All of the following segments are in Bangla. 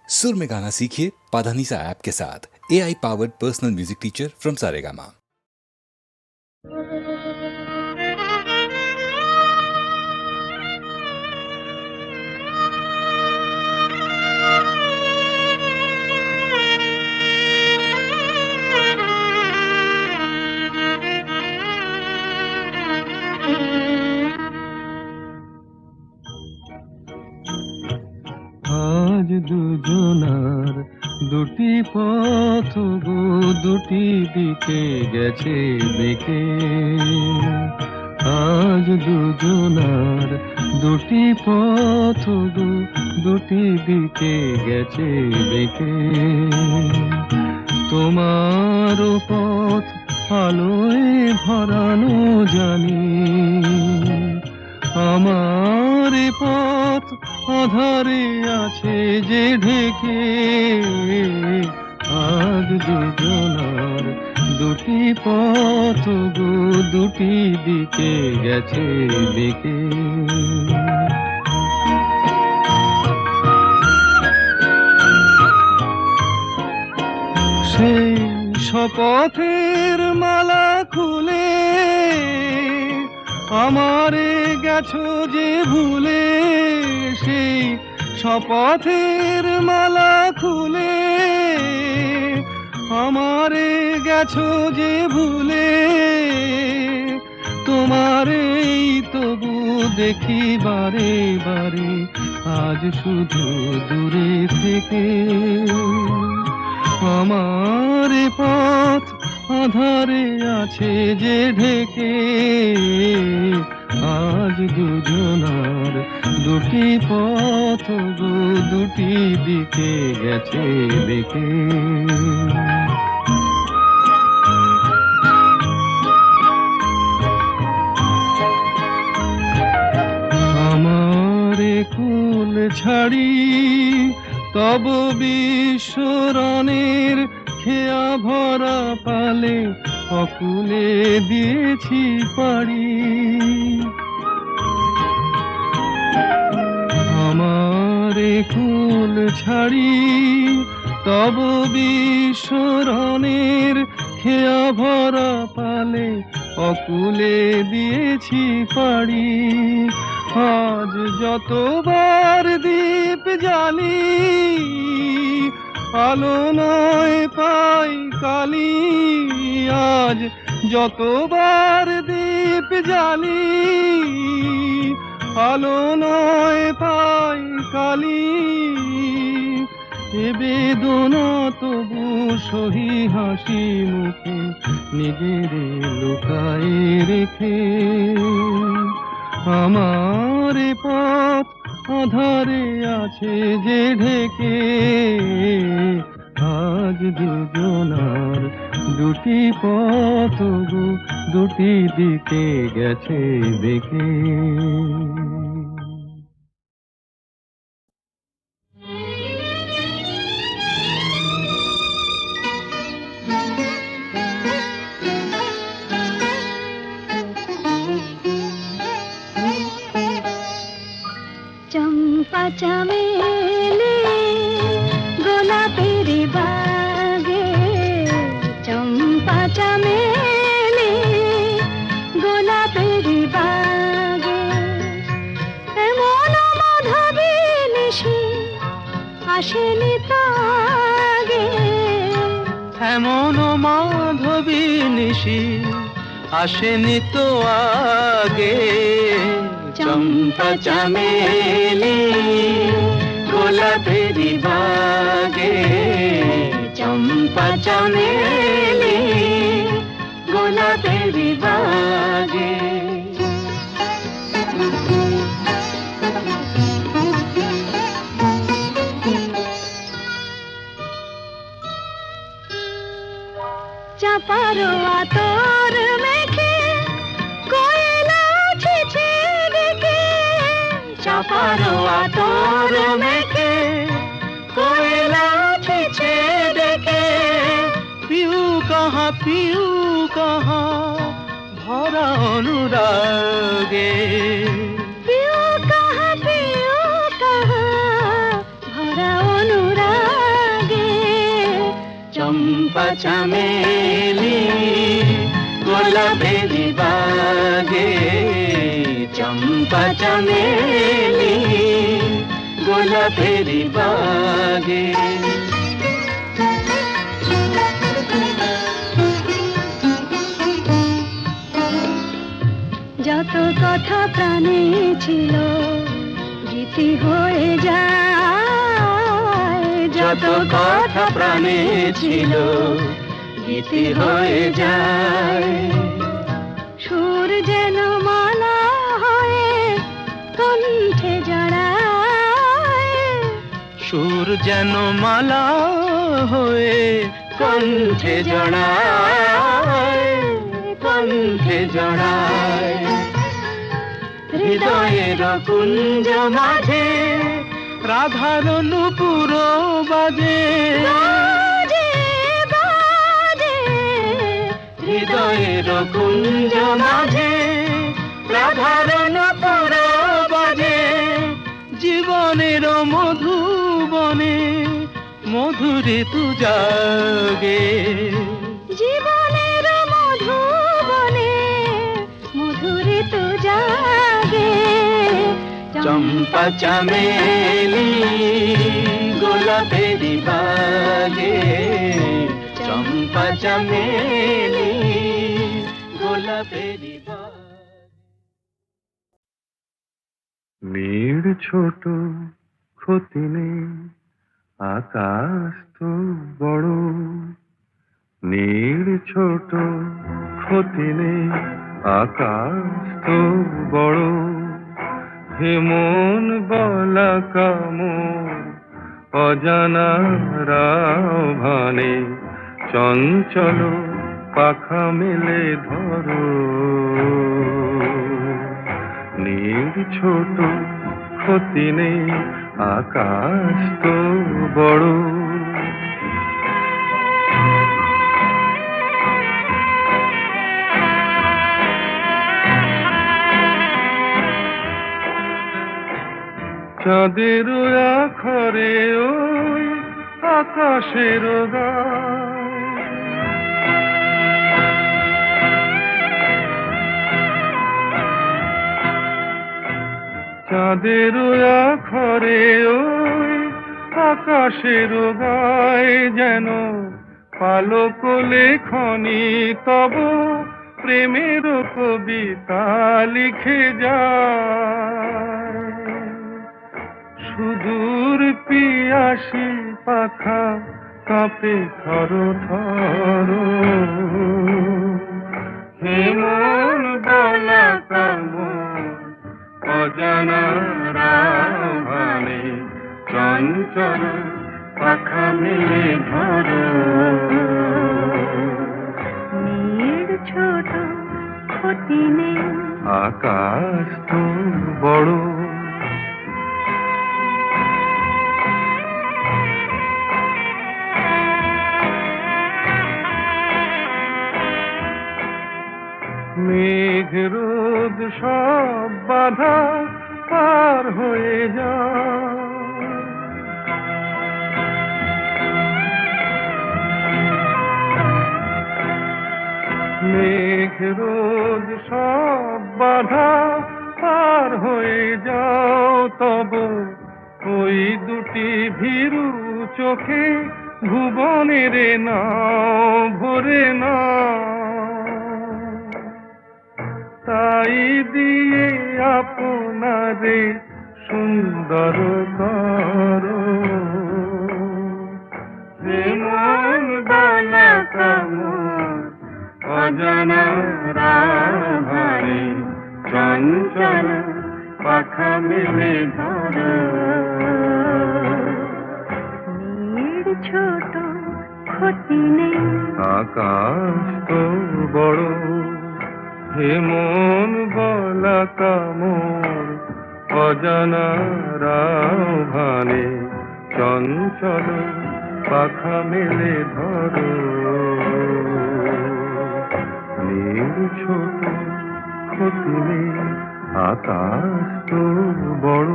सुर में गाना सीखिए पाधानीसा ऐप के साथ। AI powered personal music teacher from Saregama. আজ দুজনার দুটি পথ গো দুটি দিকে গেছে বেঁকে। আজ দুজনার দুটি পথ গো দুটি দিকে গেছে বেঁকে। তোমার পথ আলোয় ভরানো জানি, আমার পথ আধারে আছে যে ঢেকে। আজ দুজনার দুটি পথ গো দুটি দিকে গেছে বেঁকে। সেই শপথের মালা খুলে আমারে গেছো যে ভুলে। সেই শপথের মালা খুলে আমারে গেছো যে ভুলে। তোমারেই তবু দেখি বারে বারে আজ শুধু দূরে থেকে। আমার পথ আধারে আছে যে ঢেকে। আজ দুজনার দুটি পথ গো দুটি দিকে গেছে বেঁকে। আমার কুল ছাড়ি তব বিশ্বরণের খেয়া ভরা পালে অকুলে দিয়েছি পাড়ি। আমার কুল ছাড়ি তব বিশ্বরণের খেয়া ভরা পালে অকুলে দিয়েছি পাড়ি। আজ যতবার দীপ জ্বালি আলো নয় পাই কালি। আজ যতবার দীপ জ্বালি আলো নয় পাই কালি। এ বেদনা তবু সহি হাসি মুখে নিজের লুকায়ে রেখে। আমার পথ আধারে আছে যে ঢেকে। আজ দুজনার দুটি পথ গো দুটি দিকে গেছে বেঁকে। চম্পা চামেলি গোলাপের বাগে, চম্পা চামেলি গোলাপের বাগে। এমন মাধবী নিশি আসেনি তো আগে। এমন মাধবী নিশি আসেনি তো আগে। চম্পা চামেলি গোলাপের বাগে, চম্পা চামেলি গোলাপের বাগে। চাপার আতর মেখে কোয়েলা ছেছে ডেকে। চাপার আতর মেখে কোয়েলা ছেছে ডেকে। পিউ কাহা ভরা অনুরাগে। পিউ কাহা ভরা অনুরাগে। চম্পা চামেলি গোলাপেরি বাগে, চম্পা চামেলি গোলাপেরি বাগে। যত কথা প্রাণে ছিল গীতি হয়ে যায়, যত কথা প্রাণে ছিল গীতি হয়ে যায়। সুর যেন মালা হয়ে কণ্ঠে জড়ায়, সুর যেন মালা হয়ে কণ্ঠে জড়ায়, কণ্ঠে জড়ায়। হৃদয়ের কুঞ্জ মাঝে রাধার নূপুর বাজে, বাজে বাজে। হৃদয়ের কুঞ্জ মাঝে রাধার নূপুর বাজে। জীবনের মধুবনে মধুরে তু জাগে, জীবনের মধুবনে মধুরে তো জাগে। চম্পা চামেলি গোলাপেরি বাগে, চম্পা চামেলি গোলাপেরি বাগে। নীড় ছোট ক্ষতি নেই, আকাশ তো বড়। নীড় ছোট ক্ষতি নেই, আকাশ তো বড়। হেমন বলা কামন অজানা রাভানে, চঞ্চল পাখা মেলে ধরো। নীড় ছোট ক্ষতি নেই, আকাশ তো বড়। চাঁদের আখরে ওই আকাশের গায়, চাঁদের আখরে ওই আকাশের গায়। যেন পালক লেখনি তব প্রেমের কবিতা লিখে যায়। সুদূর পিয়াসী পাখা কাঁপে থর থর। হেমন বলা কামন অজানা রাভানে, চঞ্চল পাখা মেলে ধরো। নীড় ছোট ক্ষতি নেই, আকাশ তো বড়। মেঘ রোদ সব বাধা পার হয়ে যায়, মেঘ রোদ সব বাধা পার হয়ে যাও। তব ওই দুটি ভীরু চোখে ভুবনের নাও ভরে নাও। তাই দিয়ে আপনারে সুন্দর করো। হেমন বালা কামন অজানা রাভানে, চঞ্চল পাখা মেলে ধরো। নীড় ছোট ক্ষতি নেই, আকাশ তো বড়। হেমন বলা কামন অজানা রাভানে, চঞ্চল পাখা মেলে ধরো। নীড় ছোট ক্ষতি নেই, আকাশ তো বড়।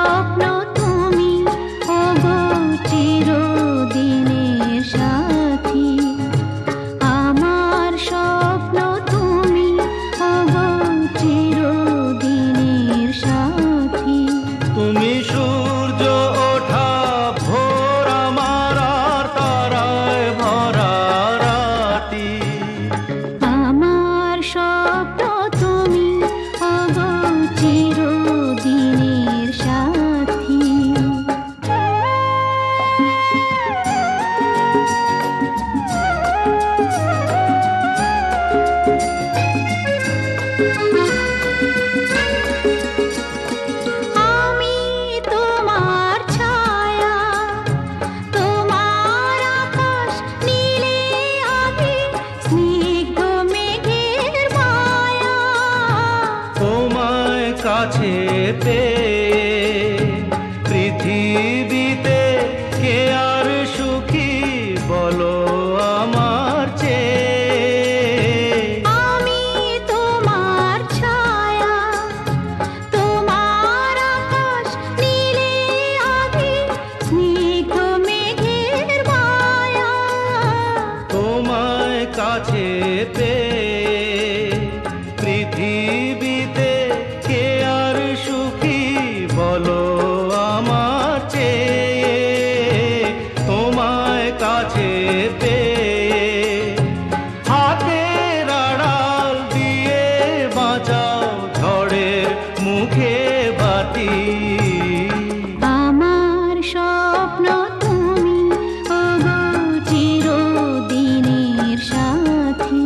স্বপ্ন তুমি ওগো চিরদিনের সাথী, আমার স্বপ্ন তুমি ওগো চিরদিনের সাথী। তুমি সূর্য ওঠা ভোর আমার আর তারায় ভরা রাতি। আমার স্বপ্ন তুমি ওগো চিরদিনের সাথী। আমি তোমার ছায়া, তোমার আকাশ নীলে আমি স্নিগ্ধ মেঘের মায়া। তোমায় কাছে পেয়ে পৃথিবীতে কে আর সুখী বলো আমার চেয়ে। আমি তোমার ছায়া, তোমার আকাশ নীলে আমি স্নিগ্ধ মেঘের মায়া। তোমায় কাছে পেয়ে পৃথিবীতে কে আর সুখী বলো আমার চেয়ে। তোমায় কাছে পেয়ে হাতের আড়াল দিয়ে বাঁচাও ঝড়ের মুখে বাতি। আমার স্বপ্ন তুমি ওগো চিরদিনের সাথী।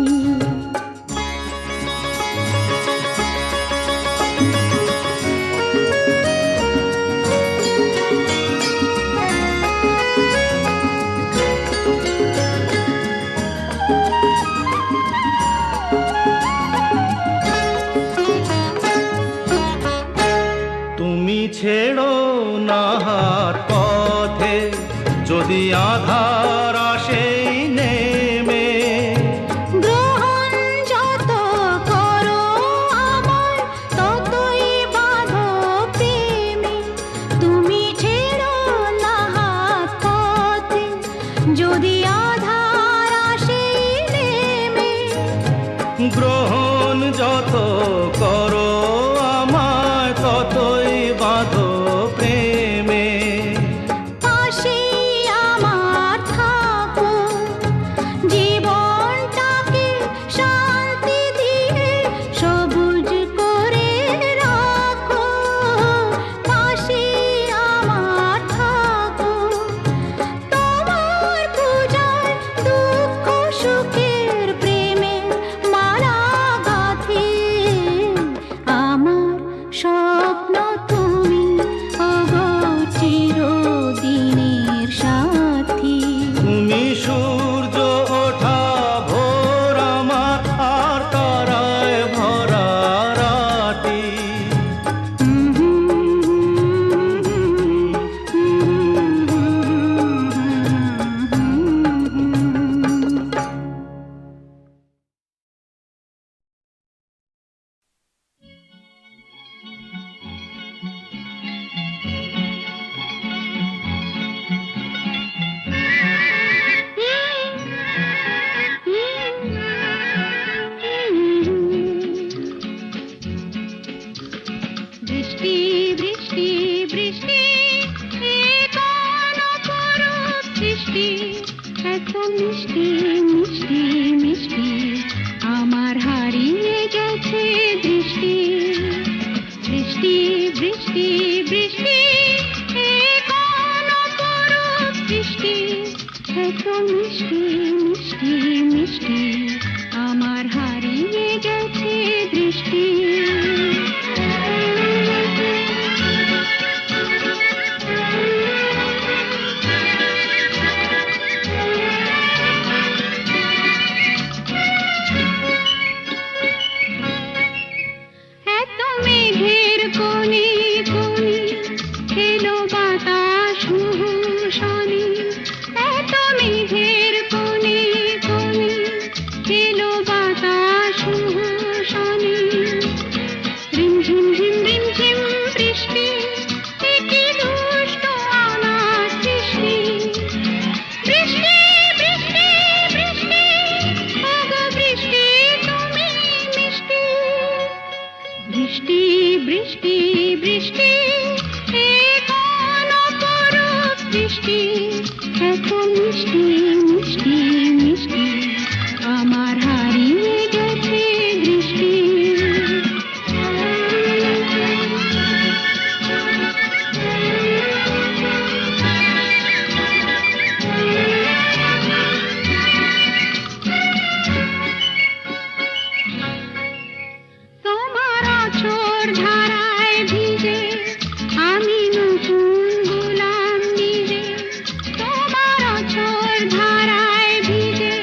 তুমি ছেড়ো না হাত পথে যদি আধার আসে নেমে। গ্রহণ যত করো আমায় ততই বাঁধো প্রেমে। তুমি ছেড়ো না হাত পথে যদি আধার আসে নেমে। গ্রহণ যত করো আমায় ততই বাঁধো প্রেমে। পাশে আমার থাকো, জীবনটাকে শান্তি দিয়ে সবুজ করে রাখো। পাশে আমার থাকো, তোমার পূজায় দুঃখ সুখের প্রেমের মালা গাঁথি। আমার স্বপ্ন তুমি ওগো চিরদিনের সাথী। তুমি সূর্য ওঠা ভোর আমার আর তারায় ভরা রাতি। বৃষ্টি বৃষ্টি বৃষ্টি এ কোন অপরূপ সৃষ্টি, এত মিষ্টি মিষ্টি মিষ্টি আমার হারিয়ে গেছে দৃষ্টি। বৃষ্টি বৃষ্টি বৃষ্টি এ কোন অপরূপ সৃষ্টি, এত মিষ্টি মিষ্টি মিষ্টি আমার হারিয়ে গেছে দৃষ্টি। এত মেঘের কোণে কোণে এলো বাতাস মুহুর্ষণে। এত মেঘের কোণে কোণে এলো বাতাস মুহুর্ষণে। রিমঝিম ঝিম রিমঝিম বৃষ্টি, এ কি মিষ্টি মিষ্টি মিষ্টি আমার হারিয়ে গেছে দৃষ্টি তোমার আঁচড় ধারায় ভিজে আমি নতুন গোলাম নিজে তোমার আঁচড় ধারায় ভিজে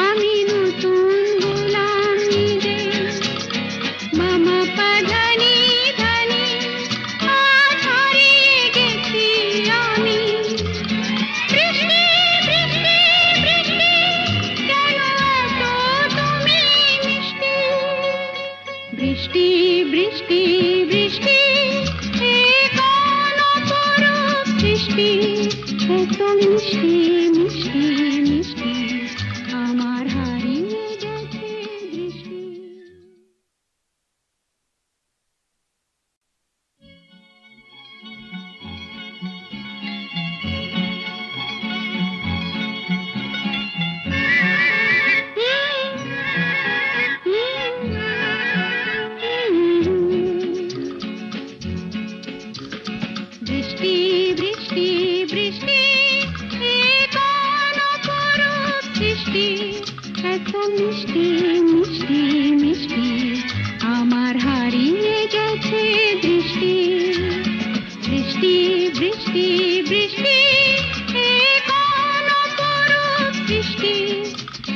আমি নতুন গোলাম নিজে মামা পাধানি ধানি আজ হারিয়ে গেছি আমি বৃষ্টি বৃষ্টি বৃষ্টি কেন এত তুমি মিষ্টি বৃষ্টি বৃষ্টি বৃষ্টি এ কোন অপরূপ সৃষ্টি এত মিষ্টি মিষ্টি মিষ্টি আমার হারিয়ে গেছে দৃষ্টি বৃষ্টি বৃষ্টি বৃষ্টি এ কোন অপরূপ সৃষ্টি এত মিষ্টি মিষ্টি মিষ্টি আমার হারিয়ে গেছে দৃষ্টি বৃষ্টি বৃষ্টি বৃষ্টি এ কোন অপরূপ সৃষ্টি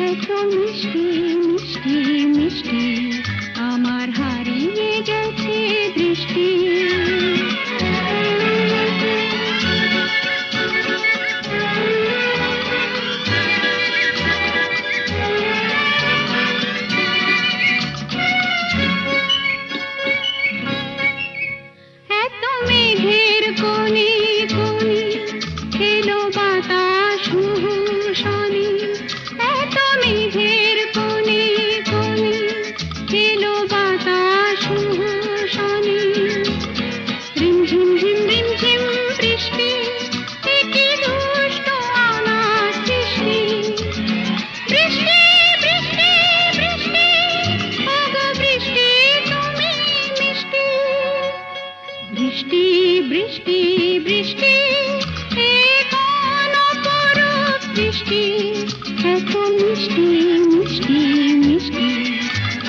এত মিষ্টি মিষ্টি মিষ্টি আমার হারিয়ে গেছে দৃষ্টি এত মেঘের কোণে কোণে এলো বাতাস মুহুর্ষণে এত মেঘের কোণে কোণে এলো বাতাস মুহুর্ষণে রিমঝিম ঝিম রিমঝিম বৃষ্টি এ কি দুষ্ট অনাথ সৃষ্টি বৃষ্টি বৃষ্টি বৃষ্টি ওগো বৃষ্টি তুমি মিষ্টি বৃষ্টি বৃষ্টি বৃষ্টি এ কোন অপরূপ সৃষ্টি এত মিষ্টি মিষ্টি মিষ্টি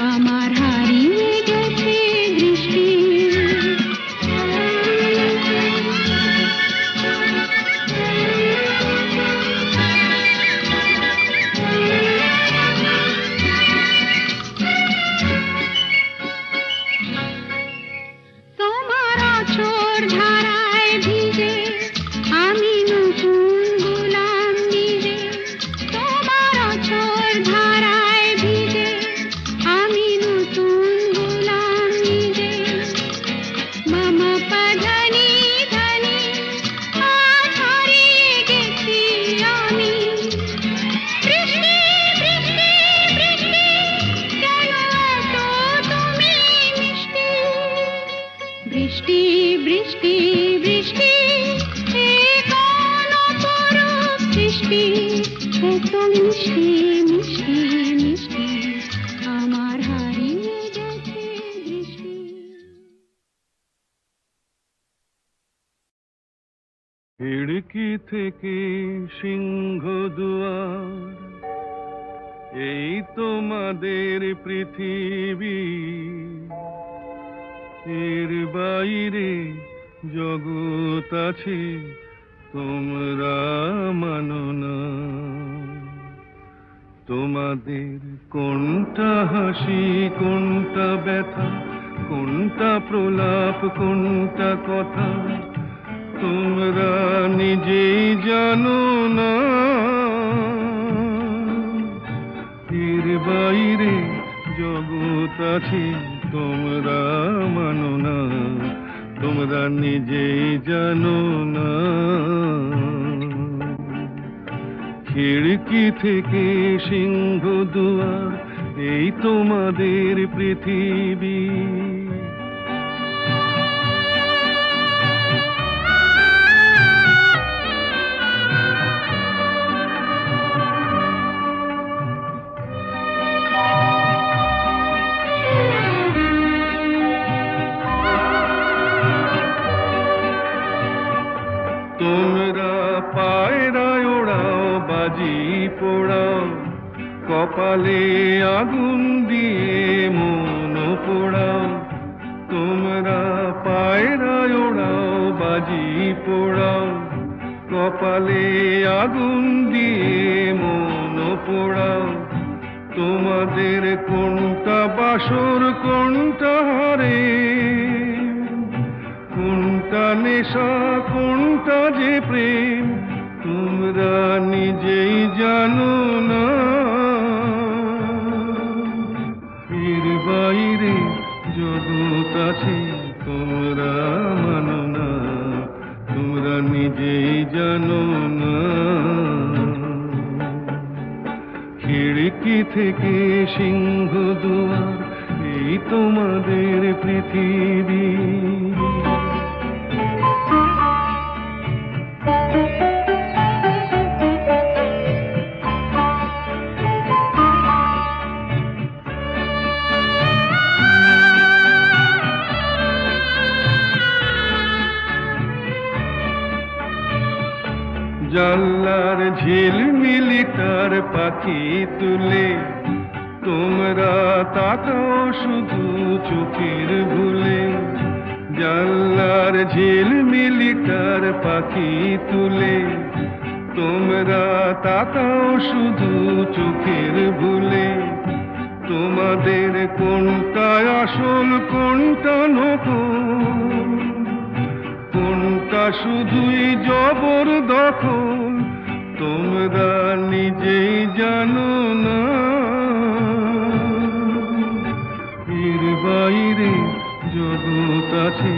আমার হারিয়ে গেছে দৃষ্টি তোমার আঁচড় ধারায় ভিজে আমি নতুন গোলাম নিজে তোমার আঁচড় ধারায় ভিজে আমি নতুন গোলাম নিজে মামা পাধানি ধানি আজ হারিয়ে গেছি আমি বৃষ্টি বৃষ্টি বৃষ্টি কেন এত তুমি মিষ্টি বৃষ্টি বৃষ্টি বৃষ্টি এ কোন অপরূপ সৃষ্টি এত মিষ্টি মিষ্টি মিষ্টি আমার হারিয়ে গেছে দৃষ্টি খিড়কি থেকে সিংহ দুয়ার এই তোমাদের পৃথিবী এর বাইরে জগৎ আছে তোমরা মানো না তোমাদের কোনটা হাসি কোনটা ব্যথা কোনটা প্রলাপ কোনটা কথা তোমরা নিজেই জানো না এর বাইরে জগৎ আছে তোমরা মানো না তোমরা নিজেই জানো না খিড়কি থেকে সিংহ দুয়ার এই তোমাদের পৃথিবী তোমরা পায়রায় ওড়াও, বাজি পোড়াও, কপালে আগুন দিয়ে মন পোড়াও। তোমরা পায়রায় ওড়াও, বাজি পোড়াও, কপালে আগুন দিয়ে মন পোড়াও। তোমাদের কোনটা বাসর, কোনটা হারে, কোনটা নেশা, কোনটা যে প্রেম, তোমরা নিজেই জানো না। এর বাইরে জগৎ আছে, তোমরা মানো না, তোমরা নিজেই জানো না। খিড়কি থেকে সিংহ দুয়ার, এই তোমাদের পৃথিবী। জানলার ঝিলমিলি তার পাখি তুলে, তোমরা তাকাও শুধু চোখের ভুলে। জানলার ঝিলমিলি তার পাখি তুলে, তোমরা তাকাও শুধু চোখের ভুলে। তোমাদের কোনটা আসল, কোনটা নকল, কোনটা শুধুই জবরদখল, তোমরা নিজেই জানো না। এর বাইরে জগৎ আছে,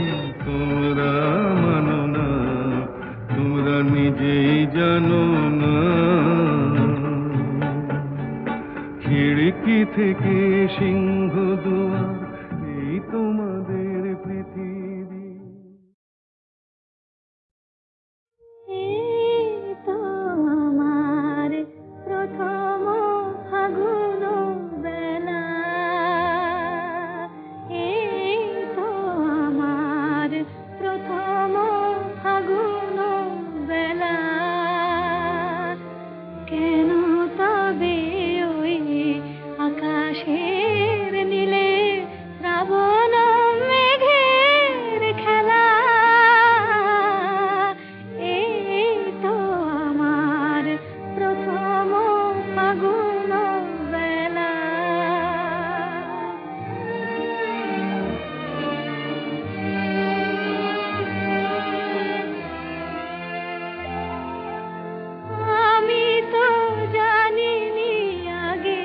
তোমরা মানো না, তোমরা নিজেই জানো না। খিড়কি থেকে সিংহ দুয়ার, এই তোমাদের পৃথিবী। তো আমার প্রথম ফাগুন বেলা, এই তো আমার প্রথম ফাগুন বেলা। কেন তবে ওই আকাশের নীলে শ্রাবণ মেঘের খেলা? এই তো আমার প্রথম ফাগুন বেলা। আমি তো জানিনি আগে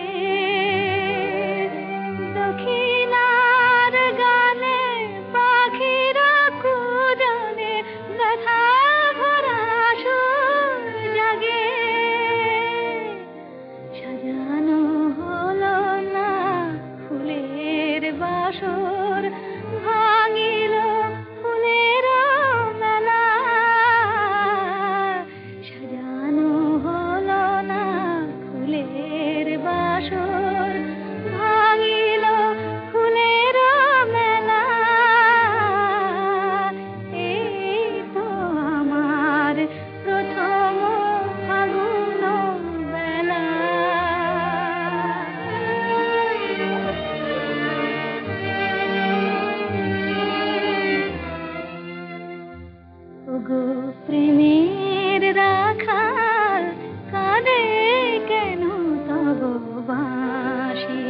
দক্ষিণার গানে পাখিরা কুজনে ব্যথা ভরা সুর জাগে। সাজানো হলো না ফুলের বাসর, ভাঙিল ফুলের মেলা। সাজানো হলো না ফুলের বাসর, ভাঙিল ফুলের মেলা। এই তো আমার প্রথম ফাগুন বেলা। ওগো প্রেমের রাখাল, কাঁদে কেন তব বাঁশি?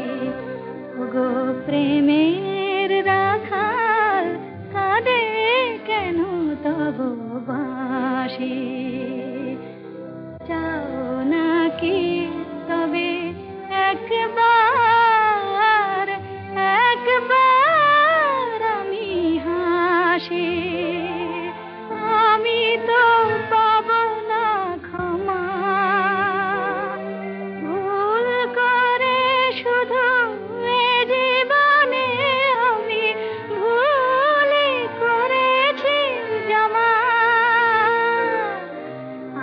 ওগো প্রেমের রাখাল, কাঁদে কেন তব বাঁশি? চাও নাকি তবে একবার, একবার আমি হাসি? আমি তো পাব না ক্ষমা, ভুল করে শুধু এ জীবনে আমি ভুলই করেছি জমা।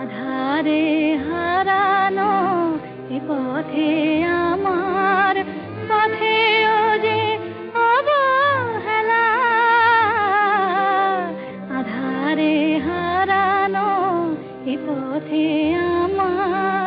আধারে হারানো এ পথে আমার, পথেও যে অবহেলা। আধারে হারানো এ পথে আমার